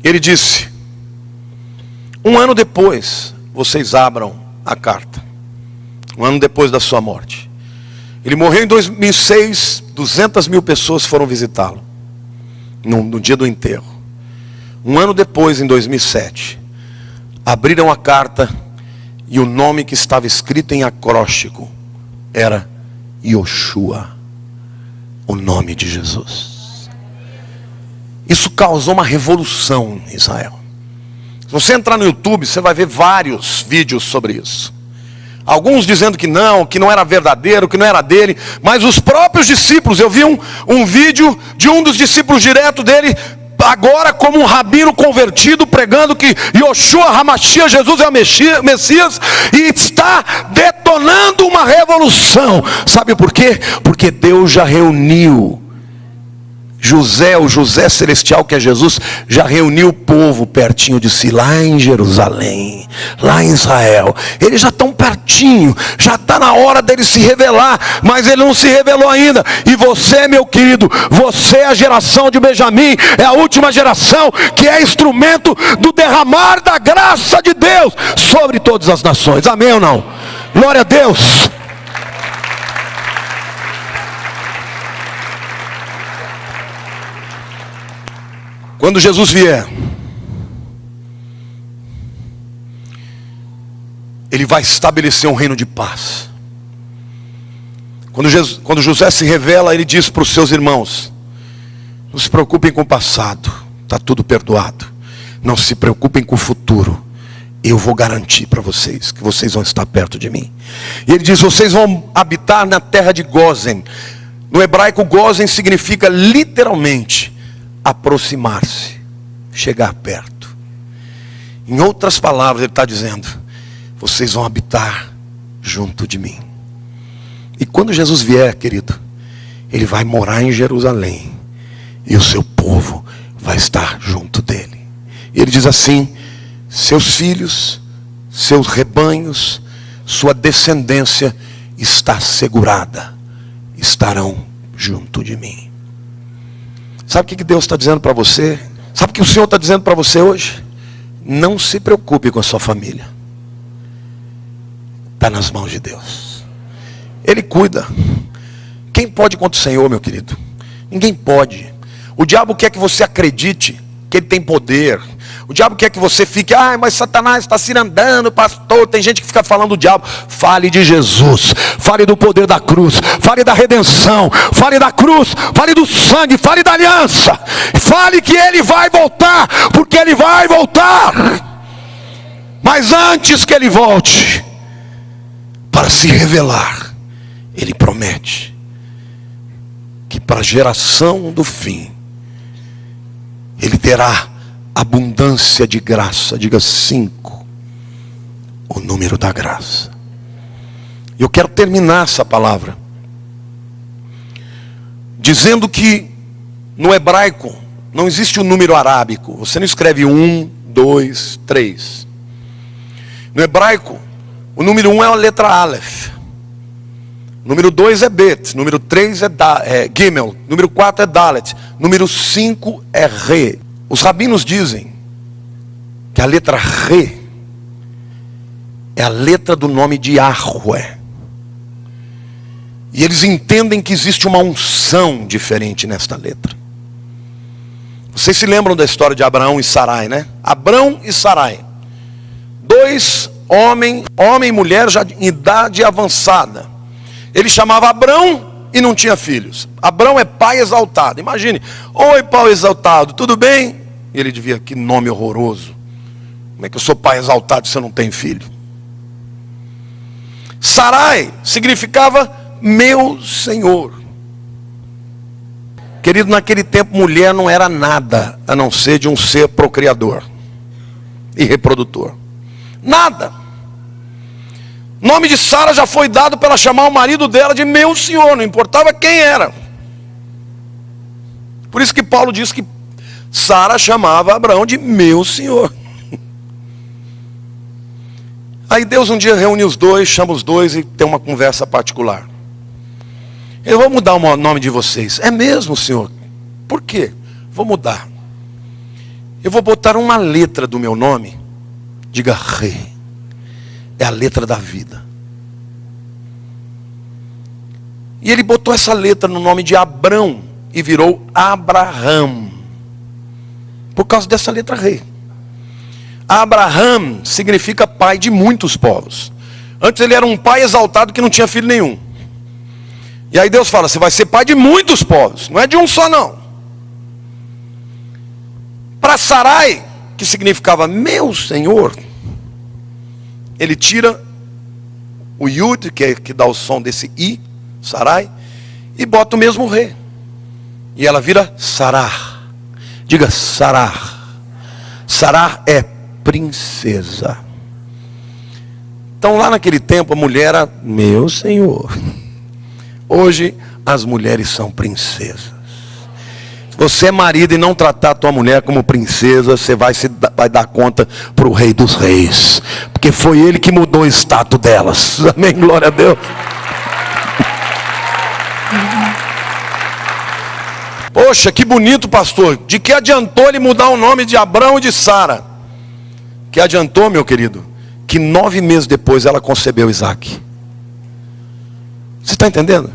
Ele disse: 1 ano depois vocês abram a carta. 1 ano depois da sua morte. Ele morreu em 2006. 200 mil pessoas foram visitá-lo no dia do enterro. 1 ano depois, em 2007, abriram a carta e o nome que estava escrito em acróstico era Yoshua, o nome de Jesus. Isso causou uma revolução em Israel. Se você entrar no YouTube, você vai ver vários vídeos sobre isso. Alguns dizendo que não era verdadeiro, que não era dele. Mas os próprios discípulos, eu vi um vídeo de um dos discípulos direto dele, agora como um rabino convertido, pregando que Yoshua HaMashiach, Jesus é o Messias, e está detonando uma revolução. Sabe por quê? Porque Deus já reuniu José, o José celestial que é Jesus, já reuniu o povo pertinho de si, lá em Jerusalém, lá em Israel. Eles já estão pertinho, já está na hora dele se revelar, mas ele não se revelou ainda. E você, meu querido, você é a geração de Benjamim, é a última geração que é instrumento do derramar da graça de Deus sobre todas as nações. Amém ou não? Glória a Deus. Quando Jesus vier, Ele vai estabelecer um reino de paz. Quando José se revela, ele diz para os seus irmãos: não se preocupem com o passado, está tudo perdoado. Não se preocupem com o futuro, eu vou garantir para vocês que vocês vão estar perto de mim. E ele diz: vocês vão habitar na terra de Gósen. No hebraico, Gósen significa literalmente aproximar-se, chegar perto. Em outras palavras, ele está dizendo: vocês vão habitar junto de mim. E quando Jesus vier, querido, ele vai morar em Jerusalém, e o seu povo vai estar junto dele. E ele diz assim: seus filhos, seus rebanhos, sua descendência está segurada, estarão junto de mim. Sabe o que Deus está dizendo para você? Sabe o que o Senhor está dizendo para você hoje? Não se preocupe com a sua família. Está nas mãos de Deus. Ele cuida. Quem pode contra o Senhor, meu querido? Ninguém pode. O diabo quer que você acredite que ele tem poder. O diabo quer que você fique: mas Satanás está cirandando, pastor. Tem gente que fica falando do diabo. Fale de Jesus, fale do poder da cruz, fale da redenção, fale da cruz, fale do sangue, fale da aliança, fale que ele vai voltar, porque ele vai voltar. Mas antes que ele volte, para se revelar, ele promete que para a geração do fim, ele terá abundância de graça. Diga 5, o número da graça. E eu quero terminar essa palavra dizendo que no hebraico não existe o número arábico. Você não escreve 1, 2, 3. No hebraico, o número 1 é a letra Aleph. Número 2 é Bet. Número 3 é Gimel. Número 4 é Dalet. Número 5 é Re. Os rabinos dizem que a letra Re é a letra do nome de Yahweh. E eles entendem que existe uma unção diferente nesta letra. Vocês se lembram da história de Abraão e Sarai, né? Abrão e Sarai. 2 homem e mulher já em idade avançada. Ele chamava Abrão e não tinha filhos. Abrão é pai exaltado. Imagine: oi, pai exaltado, tudo bem? E ele devia: que nome horroroso. Como é que eu sou pai exaltado se eu não tenho filho? Sarai significava meu Senhor. Querido, naquele tempo mulher não era nada a não ser de um ser procriador e reprodutor. Nada. O nome de Sara já foi dado para ela chamar o marido dela de meu Senhor, não importava quem era. Por isso que Paulo diz que Sara chamava Abraão de meu Senhor. Aí Deus um dia reúne os dois, chama os dois e tem uma conversa particular. Eu vou mudar o nome de vocês. É mesmo, Senhor? Por quê? Vou mudar. Eu vou botar uma letra do meu nome. Diga Re. É a letra da vida. E ele botou essa letra no nome de Abrão e virou Abraham, por causa dessa letra Re. Abraham significa pai de muitos povos. Antes ele era um pai exaltado que não tinha filho nenhum. E aí Deus fala: você vai ser pai de muitos povos, não é de um só não. Para Sarai, que significava meu Senhor, ele tira o Yud, que dá o som desse I, Sarai, e bota o mesmo Re. E ela vira Sarah. Diga Sarar. Sarar é princesa. Então lá naquele tempo a mulher era, meu Senhor. Hoje as mulheres são princesas. Se você é marido e não tratar a tua mulher como princesa, você vai dar conta para o Rei dos Reis. Porque foi ele que mudou o status delas. Amém, glória a Deus. Poxa, que bonito, pastor. De que adiantou ele mudar o nome de Abrão e de Sara? Que adiantou, meu querido? Que 9 meses depois ela concebeu Isaac. Você está entendendo?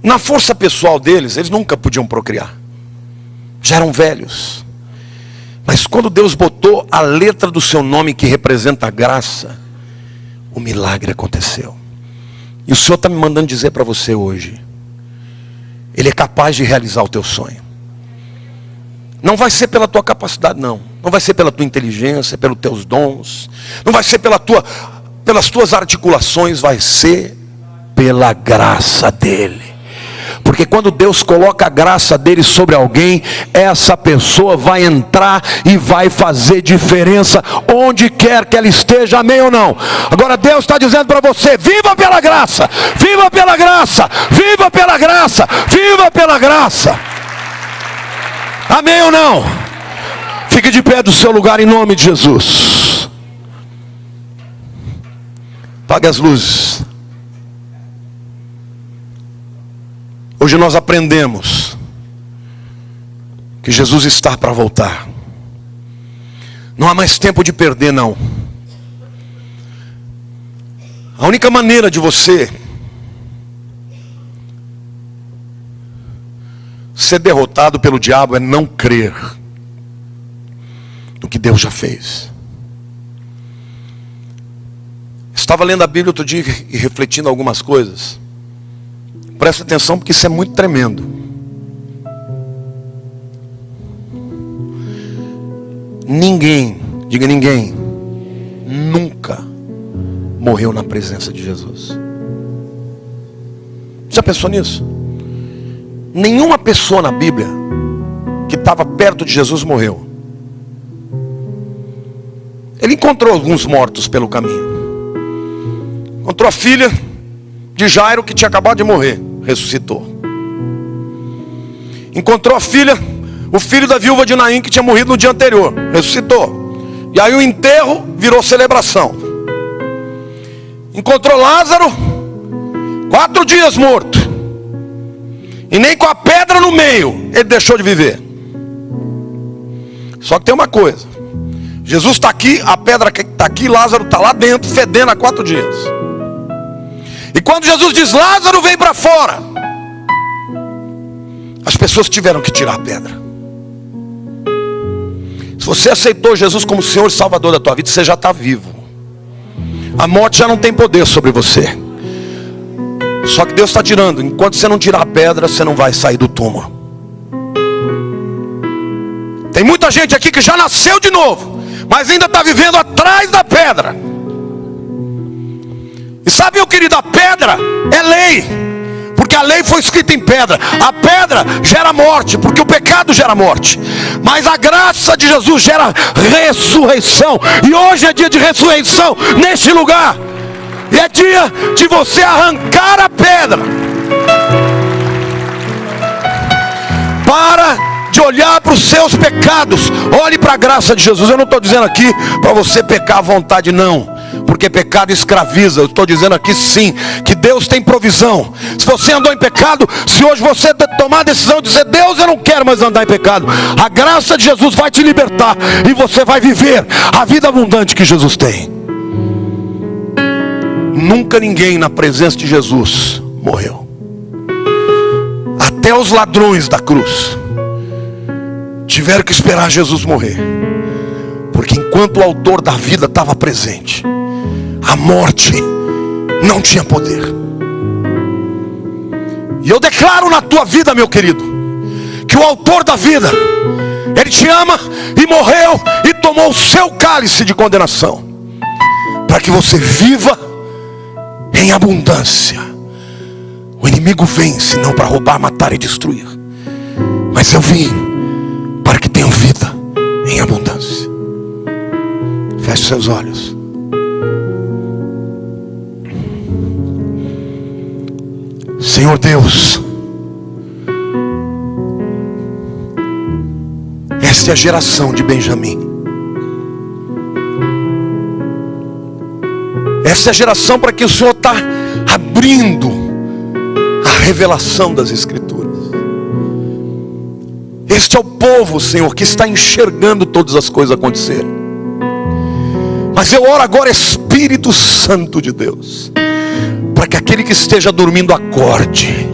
Na força pessoal deles, eles nunca podiam procriar. Já eram velhos. Mas quando Deus botou a letra do seu nome que representa a graça, o milagre aconteceu. E o Senhor está me mandando dizer para você hoje, Ele é capaz de realizar o teu sonho. Não vai ser pela tua capacidade, não. Não vai ser pela tua inteligência, pelos teus dons. Não vai ser pelas tuas articulações, vai ser pela graça dEle. Porque quando Deus coloca a graça dele sobre alguém, essa pessoa vai entrar e vai fazer diferença onde quer que ela esteja, amém ou não? Agora Deus está dizendo para você, viva pela graça, viva pela graça, viva pela graça, viva pela graça. Amém ou não? Fique de pé do seu lugar em nome de Jesus. Apague as luzes. Hoje nós aprendemos que Jesus está para voltar. Não há mais tempo de perder, não. A única maneira de você ser derrotado pelo diabo é não crer no que Deus já fez. Estava lendo a Bíblia outro dia e refletindo algumas coisas. Presta atenção porque isso é muito tremendo. Ninguém, diga ninguém, nunca morreu na presença de Jesus. Já pensou nisso? Nenhuma pessoa na Bíblia que estava perto de Jesus morreu. Ele encontrou alguns mortos pelo caminho. Encontrou a filha de Jairo que tinha acabado de morrer, ressuscitou. Encontrou a filha, o filho da viúva de Naim que tinha morrido no dia anterior, ressuscitou. E aí o enterro virou celebração. Encontrou Lázaro, 4 dias morto. E nem com a pedra no meio ele deixou de viver. Só que tem uma coisa, Jesus está aqui, a pedra está aqui, Lázaro está lá dentro, fedendo há 4 dias. E quando Jesus diz, Lázaro vem para fora, as pessoas tiveram que tirar a pedra. Se você aceitou Jesus como Senhor e Salvador da tua vida, você já está vivo. A morte já não tem poder sobre você. Só que Deus está tirando. Enquanto você não tirar a pedra, você não vai sair do túmulo. Tem muita gente aqui que já nasceu de novo, mas ainda está vivendo atrás da pedra. E sabe, meu querido, a pedra é lei, porque a lei foi escrita em pedra. A pedra gera morte, porque o pecado gera morte. Mas a graça de Jesus gera ressurreição. E hoje é dia de ressurreição neste lugar. E é dia de você arrancar a pedra. Para de olhar para os seus pecados. Olhe para a graça de Jesus. Eu não estou dizendo aqui para você pecar à vontade, não. Porque pecado escraviza. Eu estou dizendo aqui sim, que Deus tem provisão. Se você andou em pecado, se hoje você tomar a decisão de dizer, Deus, eu não quero mais andar em pecado, a graça de Jesus vai te libertar. E você vai viver a vida abundante que Jesus tem. Nunca ninguém na presença de Jesus morreu. Até os ladrões da cruz tiveram que esperar Jesus morrer. Porque enquanto o autor da vida estava presente, a morte não tinha poder. E eu declaro na tua vida, meu querido, que o autor da vida, ele te ama e morreu e tomou o seu cálice de condenação, para que você viva em abundância. O inimigo vem senão para roubar, matar e destruir. mas eu vim para que tenham vida em abundância. Feche seus olhos. Senhor Deus, esta é a geração de Benjamim. Essa é a geração para que o Senhor está abrindo a revelação das Escrituras. Este é o povo, Senhor, que está enxergando todas as coisas acontecerem. Mas eu oro agora, Espírito Santo de Deus, para que aquele que esteja dormindo acorde,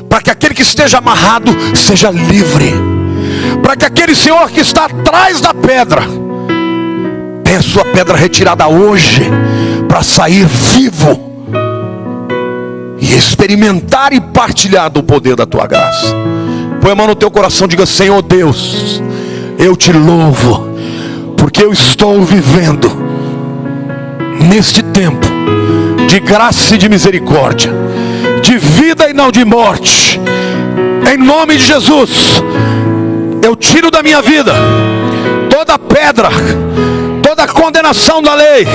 para que aquele que esteja amarrado seja livre, para que aquele, Senhor, que está atrás da pedra tenha sua pedra retirada hoje, para sair vivo e experimentar e partilhar do poder da tua graça. Põe a mão no teu coração, diga: Senhor Deus, eu te louvo, porque eu estou vivendo neste tempo de graça e de misericórdia, de vida e não de morte. Em nome de Jesus, eu tiro da minha vida toda pedra, toda condenação da lei,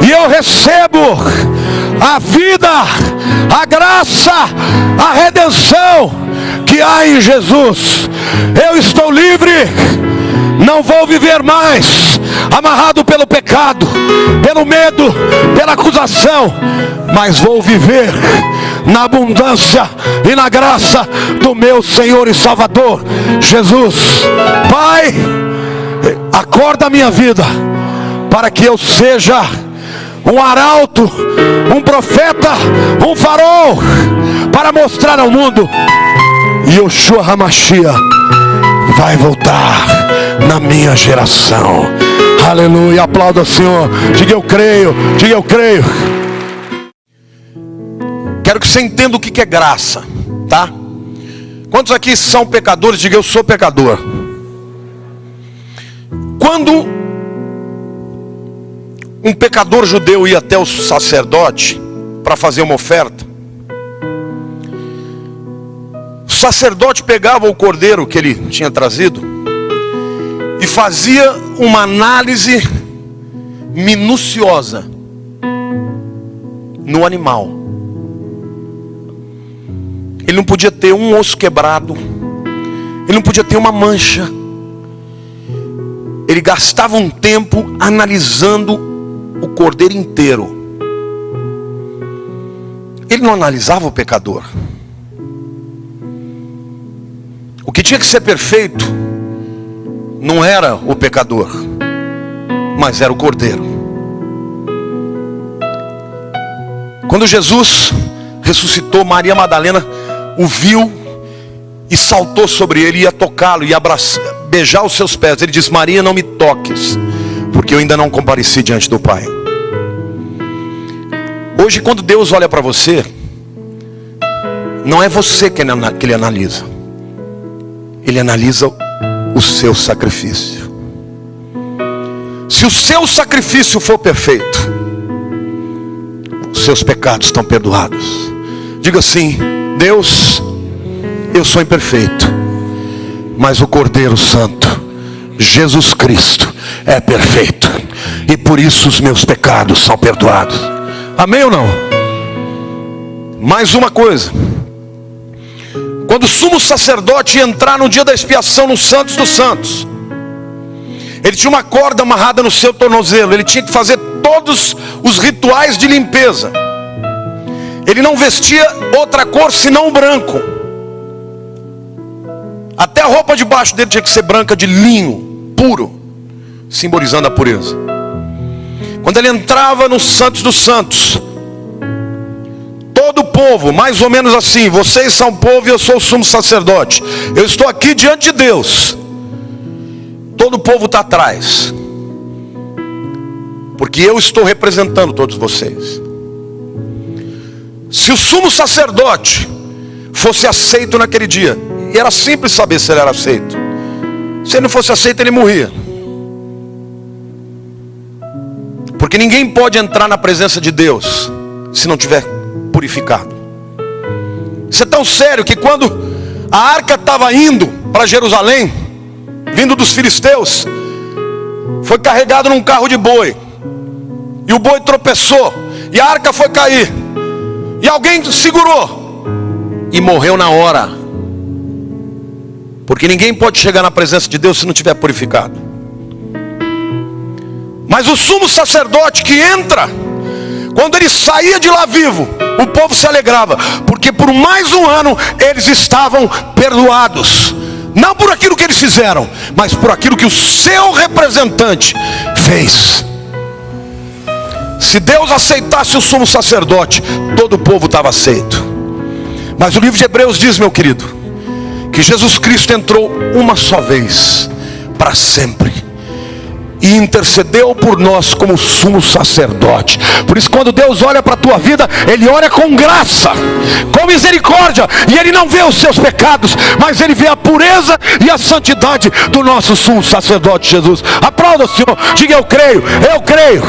e eu recebo a vida, a graça, a redenção que há em Jesus. Eu estou livre, não vou viver mais amarrado pelo pecado, pelo medo, pela acusação, mas vou viver na abundância e na graça do meu Senhor e Salvador Jesus. Pai, acorda a minha vida, para que eu seja um arauto, um profeta, um farol, para mostrar ao mundo: Yoshua HaMashiach vai voltar na minha geração. Aleluia, aplauda o Senhor, diga eu creio, diga eu creio. Quero que você entenda o que é graça, tá? Quantos aqui são pecadores? Diga: eu sou pecador. Quando um pecador judeu ia até o sacerdote para fazer uma oferta, o sacerdote pegava o cordeiro que ele tinha trazido e fazia uma análise minuciosa no animal. Ele não podia ter um osso quebrado, ele não podia ter uma mancha. Ele gastava um tempo analisando o cordeiro inteiro. Ele não analisava o pecador. O que tinha que ser perfeito não era o pecador, mas era o cordeiro. Quando Jesus ressuscitou, Maria Madalena o viu e saltou sobre ele, ia tocá-lo, ia abraçar, beijar os seus pés. Ele disse: Maria, não me toques, porque eu ainda não compareci diante do Pai. Hoje, quando Deus olha para você, não é você que Ele analisa. Ele analisa o seu sacrifício. Se o seu sacrifício for perfeito, os seus pecados estão perdoados. Diga assim: Deus, eu sou imperfeito, mas o Cordeiro Santo, Jesus Cristo, é perfeito, e por isso os meus pecados são perdoados. Amém ou não? Mais uma coisa: quando o sumo sacerdote ia entrar no dia da expiação no Santos dos Santos, ele tinha uma corda amarrada no seu tornozelo. Ele tinha que fazer todos os rituais de limpeza. Ele não vestia outra cor senão o branco. Até a roupa de baixo dele tinha que ser branca, de linho puro, simbolizando a pureza. Quando ele entrava no Santos dos Santos, todo o povo, mais ou menos assim: vocês são povo e eu sou o sumo sacerdote. Eu estou aqui diante de Deus. Todo o povo está atrás, porque eu estou representando todos vocês. Se o sumo sacerdote fosse aceito naquele dia, e era simples saber se ele era aceito. Se ele não fosse aceito, ele morria. Porque ninguém pode entrar na presença de Deus se não tiver purificado. Isso é tão sério que quando a arca estava indo para Jerusalém, vindo dos filisteus, foi carregado num carro de boi, e o boi tropeçou, e a arca foi cair, e alguém segurou, e morreu na hora, porque ninguém pode chegar na presença de Deus se não tiver purificado. Mas o sumo sacerdote que entra, quando ele saía de lá vivo, o povo se alegrava, porque por mais um ano eles estavam perdoados, não por aquilo que eles fizeram, mas por aquilo que o seu representante fez. Se Deus aceitasse o sumo sacerdote, todo o povo estava aceito. Mas o livro de Hebreus diz, meu querido, que Jesus Cristo entrou uma só vez, para sempre, e intercedeu por nós como sumo sacerdote. Por isso, quando Deus olha para a tua vida, Ele olha com graça, com misericórdia, e Ele não vê os seus pecados, mas Ele vê a pureza e a santidade do nosso sumo sacerdote Jesus. Aplauda o Senhor, diga: eu creio, eu creio.